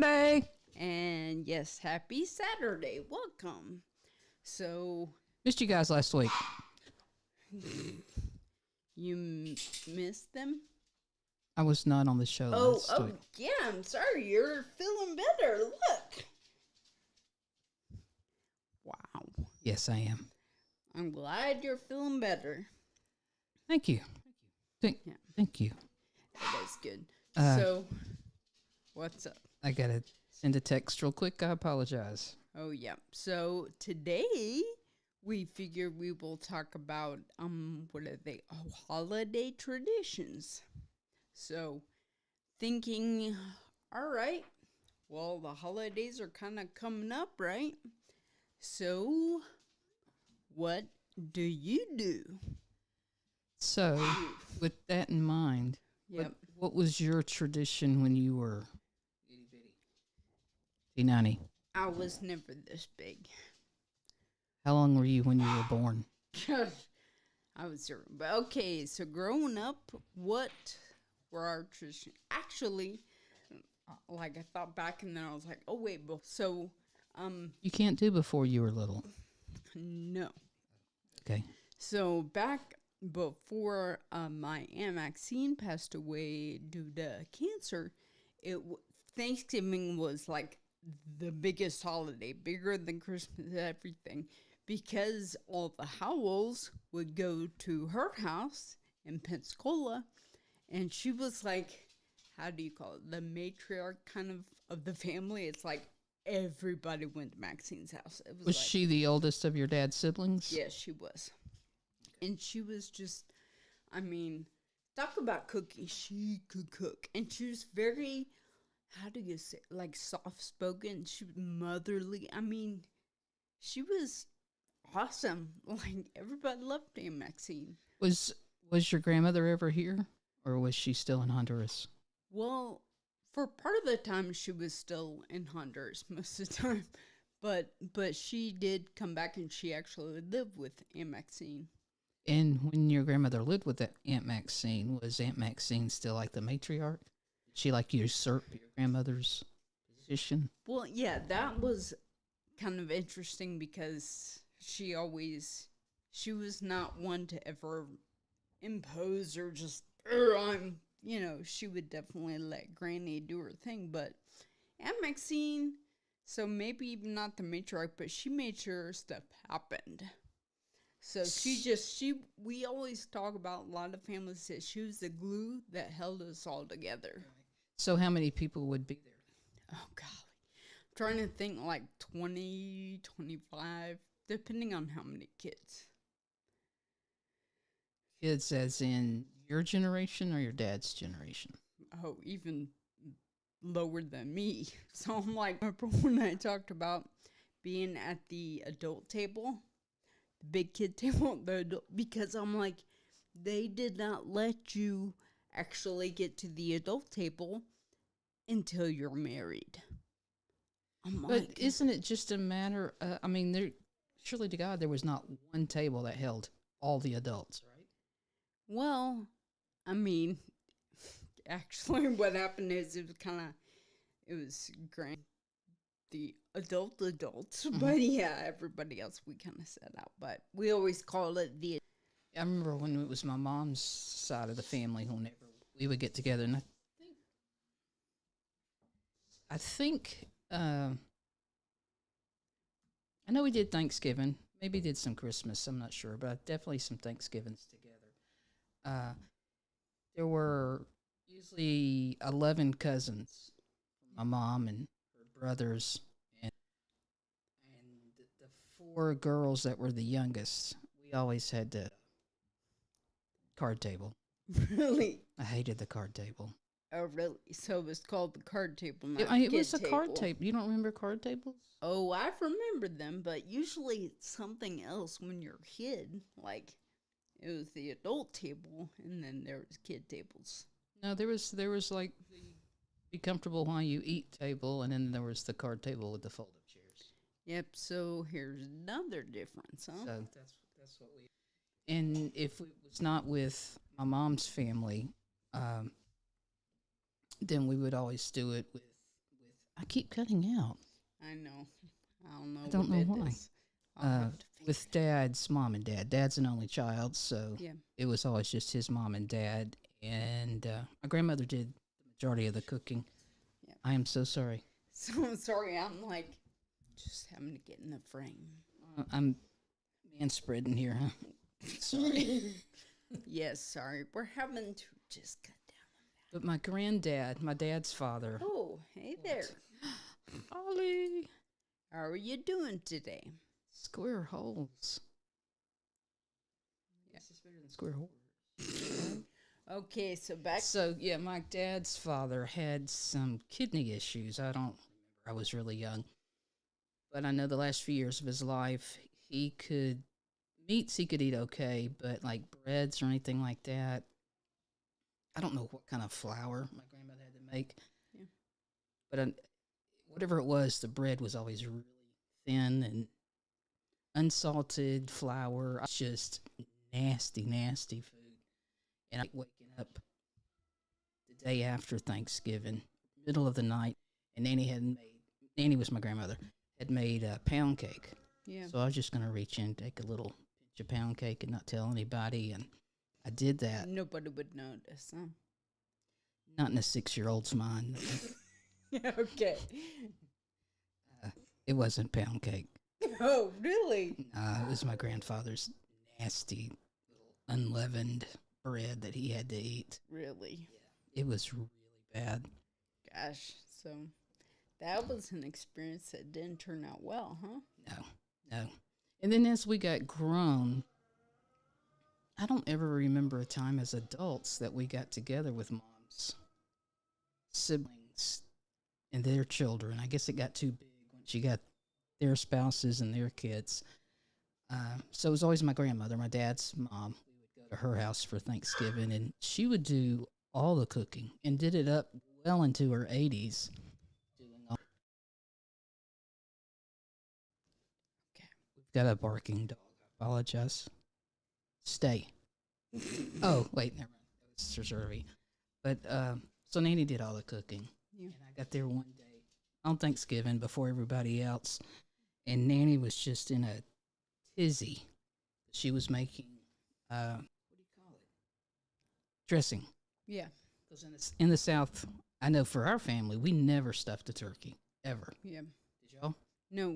Saturday. And yes, happy Saturday. Welcome. So, Missed you guys last week. you missed them? I was not on the show last week. Yeah, I'm sorry. You're feeling better. Look. Wow. Yes, I am. I'm glad you're feeling better. Thank you. Thank you. That is good. Uh, So, what's up? I gotta send a text real quick. I apologize. Oh, yeah. So, today we figure we will talk about, what are they? Oh, holiday traditions. So, thinking, all right, well, the holidays are kind of coming up, right? So, what do you do? So, with that in mind, Yep. what was your tradition when you were itty bitty? T90. I was never this big. How long were you when you were born? I was zero. But okay, so growing up, what were our traditions? Actually, like I thought back and then I was like, oh wait, so You can't do before you were little. no. Okay. So back before my Aunt Maxine passed away due to cancer, Thanksgiving was like the biggest holiday, bigger than Christmas, everything, because all the Howells would go to her house in Pensacola, and she was like, how do you call it, the matriarch kind of the family. It's like everybody went to Maxine's house. It Was like, she the oldest of your dad's siblings? yes, she was. And she was just, I mean, talk about cooking. She could cook. And she was very, how do you say, like soft spoken. She was motherly. I mean, she was awesome. Like, everybody loved Aunt Maxine. Was your grandmother ever here? Or was she still in Honduras? Well, for part of the time, she was still in Honduras most of the time. But she did come back and she actually lived with Aunt Maxine. And when your grandmother lived with Aunt Maxine, was Aunt Maxine still like the matriarch? Did she like usurp your grandmother's position? Well, yeah, that was kind of interesting because she was not one to ever impose or just, she would definitely let Granny do her thing. But Aunt Maxine, so maybe even not the matriarch, but she made sure stuff happened. So we always talk about, a lot of families say she was the glue that held us all together. So how many people would be there? Oh, golly. I'm trying to think, like 20, 25, depending on how many kids. Kids as in your generation or your dad's generation? Oh, even lower than me. So I'm like, remember when I talked about being at the adult table? The big kid table, because I'm like, they did not let you actually get to the adult table until you're married. But isn't it just a matter? Surely to God, there was not one table that held all the adults, right? Well, I mean, actually, what happened is it was grand, the adults, but yeah, everybody else we kind of set out. But we always call it the. I remember when it was my mom's side of the family, whenever we would get together, and I think I know we did Thanksgiving, maybe did some Christmas, I'm not sure, but definitely some Thanksgivings together. There were usually 11 cousins, my mom and her brothers, and the four girls that were the youngest. We always had the card table. Really? I hated the card table. Oh, really? So it was called the card table, not It was a card table. You don't remember card tables? Oh, I remember them, but usually it's something else when you're a kid. Like, it was the adult table, and then there was kid tables. No, there was like the be comfortable while you eat table, and then there was the card table with the fold-up chairs. Yep. So here's another difference, huh? So that's what we. And if it was not with my mom's family, then we would always do it with I keep cutting out. I know. I don't know. I don't what know it why. is. I'll have to figure With Dad's mom and dad. Dad's an only child, so Yeah. it was always just his mom and dad. And my grandmother did the majority of the cooking. Yeah. I am so sorry. So I'm sorry. I'm like just having to get in the frame. I'm man spreading here, huh? Sorry. Yes, sorry. We're having to just cut down. But my granddad, my dad's father, Oh, hey there. Ollie, How are you doing today? square holes. Yeah, it's better than square holes. Okay, so back. So yeah, my dad's father had some kidney issues. I don't remember. I was really young, but I know the last few years of his life, he could meats he could eat okay, but like breads or anything like that, I don't know what kind of flour my grandmother had to make. Yeah. But whatever it was, the bread was always really thin and unsalted flour. Just nasty, nasty food. And I waking up the day after Thanksgiving, middle of the night, and Nanny was my grandmother, had made a pound cake. Yeah. So I was just going to reach in, take a little pinch of pound cake and not tell anybody. And I did that. Nobody would notice, huh? Not in a 6-year-old's mind. Okay. It wasn't pound cake. Oh, really? It was my grandfather's nasty, little unleavened bread that he had to eat. Really? It was really bad. Gosh. So that was an experience that didn't turn out well, huh? No. And then as we got grown, I don't ever remember a time as adults that we got together with mom's siblings and their children. I guess it got too big when she got their spouses and their kids. So it was always my grandmother, my dad's mom. We would go to her house for Thanksgiving, and she would do all the cooking and did it up well into her 80s. Doing all. Okay. We've got a barking dog. I apologize. Stay. Oh, wait, never mind. That was Sir Servy. But so Nanny did all the cooking. Yeah. And I got there one day on Thanksgiving before everybody else, and Nanny was just in a tizzy. She was making, what do you call it? Dressing. Yeah. Because in the South, I know for our family, we never stuffed a turkey, ever. Yeah. Did y'all? No,